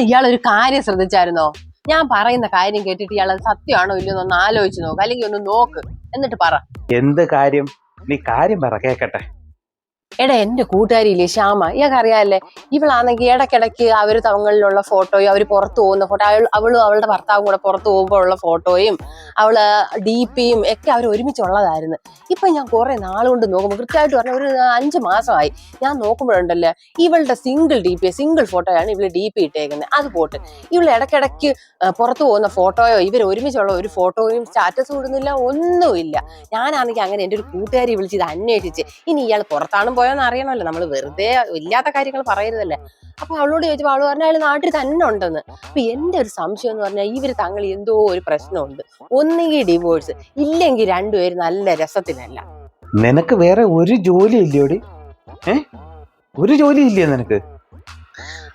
ഇയാളൊരു കാര്യം ശ്രദ്ധിച്ചായിരുന്നോ? ഞാൻ പറയുന്ന കാര്യം കേട്ടിട്ട് ഇയാൾ സത്യമാണോ ഇല്ലയോ ഒന്ന് ആലോചിച്ച് നോക്ക്, അല്ലെങ്കിൽ ഒന്ന് നോക്ക്, എന്നിട്ട് പറ. എന്ത് കാര്യം? നീ കാര്യം പറ കേക്കട്ടെ. എടാ, എന്റെ കൂട്ടുകാരിയില്ലേ ശ്യാമ, ഇയാൾക്ക് അറിയാല്ലേ, ഇവളാണെങ്കിൽ ഇടയ്ക്കിടയ്ക്ക് അവര് തങ്ങളിലുള്ള ഫോട്ടോയും, അവര് പുറത്തു പോകുന്ന ഫോട്ടോ, അവളും അവളുടെ ഭർത്താവും കൂടെ പുറത്തു പോകുമ്പോൾ ഉള്ള ഫോട്ടോയും അവള് DP-യും ഒക്കെ അവർ ഒരുമിച്ചുള്ളതായിരുന്നു. ഇപ്പൊ ഞാൻ കുറെ നാളുകൊണ്ട് നോക്കുമ്പോൾ, കൃത്യമായിട്ട് പറഞ്ഞ ഒരു 5 മാസമായി ഞാൻ നോക്കുമ്പോഴുണ്ടല്ലോ, ഇവളുടെ സിംഗിൾ ഫോട്ടോയാണ് ഇവള് DP ഇട്ടേക്കുന്നത്. അത് പോട്ട് ഇവള് ഇടയ്ക്കിടയ്ക്ക് പുറത്തു പോകുന്ന ഫോട്ടോയോ ഇവർ ഒരുമിച്ചുള്ള ഒരു ഫോട്ടോയും സ്റ്റാറ്റസ് ഇടുന്നില്ല, ഒന്നുമില്ല. ഞാനാണെങ്കിൽ അങ്ങനെ എൻ്റെ ഒരു കൂട്ടുകാരി വിളിച്ച് ഇത് അന്വേഷിച്ച്, ഇനി ഇയാൾ പുറത്താണും പോയോന്ന് അറിയണമല്ലോ, നമ്മൾ വെറുതെ ഇല്ലാത്ത കാര്യങ്ങൾ പറയരുതല്ലേ. അപ്പൊ അവളോട് ചോദിച്ചപ്പോൾ അവള് പറഞ്ഞ അയാൾ നാട്ടിൽ തന്നെ ഉണ്ടെന്ന്. അപ്പൊ എന്റെ ഒരു സംശയം എന്ന് പറഞ്ഞാൽ, ഇവര് തങ്ങൾ എന്തോ ഒരു പ്രശ്നമുണ്ട്. ഒന്നുകിൽ ഡിവോഴ്സ്, ഇല്ലെങ്കിൽ രണ്ടുപേരും നല്ല രസത്തിലല്ല. നിനക്ക് വേറെ ഒരു ജോലി ഇല്ലയോടി? ഒരു ജോലി ഇല്ലേ നിനക്ക്?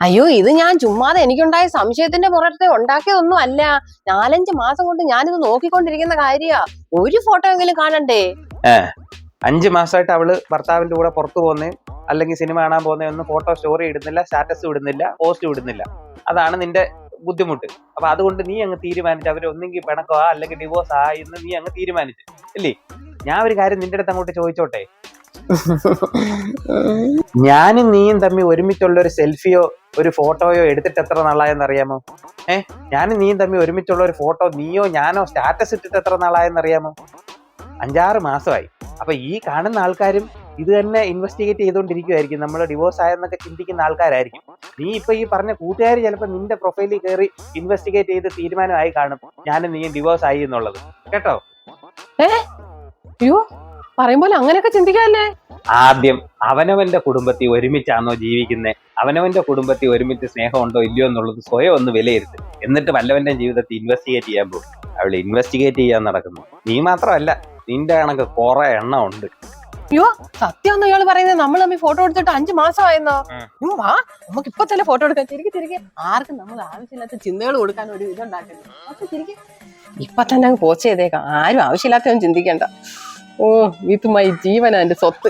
അയ്യോ, ഇത് ഞാൻ ചുമ്മാതെ എനിക്കുണ്ടായ സംശയത്തിന്റെ പുറത്തെ ഉണ്ടാക്കിയതൊന്നും അല്ല. 4-5 മാസം കൊണ്ട് ഞാനിത് നോക്കിക്കൊണ്ടിരിക്കുന്ന കാര്യാ. ഒരു ഫോട്ടോ എങ്കിലും കാണണ്ടേ? 5 മാസമായിട്ട് അവള് ഭർത്താവിന്റെ കൂടെ പുറത്തു പോകുന്നേ, അല്ലെങ്കിൽ സിനിമ കാണാൻ പോകുന്ന ഒന്നും ഫോട്ടോ സ്റ്റോറി ഇടുന്നില്ല, സ്റ്റാറ്റസ് ഇടുന്നില്ല, പോസ്റ്റ് ഇടുന്നില്ല. അതാണ് നിന്റെ ബുദ്ധിമുട്ട്. അപ്പൊ അതുകൊണ്ട് നീ അങ്ങ് തീരുമാനിച്ചു അവര് ഒന്നെങ്കിൽ പിണക്കോ അല്ലെങ്കിൽ ഡിവോഴ്സ് എന്ന് നീ അങ്ങ് തീരുമാനിച്ചു ഇല്ലേ? ഞാൻ ഒരു കാര്യം നിന്റെ അടുത്ത് അങ്ങോട്ട് ചോദിച്ചോട്ടെ. ഞാനും നീയും തമ്മിൽ ഒരുമിച്ചുള്ള ഒരു സെൽഫിയോ ഒരു ഫോട്ടോയോ എടുത്തിട്ട് എത്ര നാളായെന്ന് അറിയാമോ? ഞാനും നീയും തമ്മിൽ ഒരുമിച്ചുള്ള ഒരു ഫോട്ടോ നീയോ ഞാനോ സ്റ്റാറ്റസ് ഇട്ടിട്ട് എത്ര നാളായെന്ന് അറിയാമോ? 5-6 മാസമായി. അപ്പൊ ഈ കാണുന്ന ആൾക്കാരും ഇത് തന്നെ ഇൻവെസ്റ്റിഗേറ്റ് ചെയ്തുകൊണ്ടിരിക്കുവായിരിക്കും, നമ്മൾ ഡിവോഴ്സ് ആയെന്നൊക്കെ ചിന്തിക്കുന്ന ആൾക്കാരായിരിക്കും. നീ ഇപ്പൊ ഈ പറഞ്ഞ കൂട്ടുകാർ ചിലപ്പോൾ നിന്റെ പ്രൊഫൈലിൽ കയറി ഇൻവെസ്റ്റിഗേറ്റ് ചെയ്ത് തീരുമാനമായി കാണും ഞാനും നീയും ഡിവോഴ്സ് ആയി എന്നുള്ളത്. കേട്ടോ? അയ്യോ, പറയുമ്പോൾ അങ്ങനെയൊക്കെ ചിന്തിക്കാല്ലേ. ആദ്യം അവനവന്റെ കുടുംബത്തിൽ ഒരുമിച്ചാണോ ജീവിക്കുന്നത്, അവനവന്റെ കുടുംബത്തിൽ ഒരുമിച്ച് സ്നേഹമുണ്ടോ ഇല്ലയോ എന്നുള്ളത് സ്വയം ഒന്ന് വിലയിരുത്തും. എന്നിട്ട് വല്ലവന്റെ ജീവിതത്തിൽ ഇൻവെസ്റ്റിഗേറ്റ് ചെയ്യാൻ പോകും. അവള് ഇൻവെസ്റ്റിഗേറ്റ് ചെയ്യാൻ നടക്കുന്നു. നീ മാത്രമല്ല, നിന്റെ കണക്ക് കുറെ എണ്ണം ഉണ്ട്. അയ്യോ, സത്യം ഇയാള് പറയുന്നത്? നമ്മൾ തമ്മിൽ ഫോട്ടോ എടുത്തിട്ട് 5 മാസമായെന്നോ? വാ, നമുക്ക് ഇപ്പൊ തന്നെ ഫോട്ടോ എടുക്കാം. തിരികെ ആർക്കും നമ്മൾ ആവശ്യമില്ലാത്ത ചിന്തകൾ കൊടുക്കാൻ ഒരു ഇതുണ്ടാക്കരുത്. ഇപ്പൊ തന്നെ അങ്ങ് പോസ്റ്റ് ചെയ്തേക്കാം. ആരും ആവശ്യമില്ലാത്തവൻ ചിന്തിക്കണ്ട. ഓ, ഇത് മൈ ജീവനാ, എന്റെ സ്വത്ത്.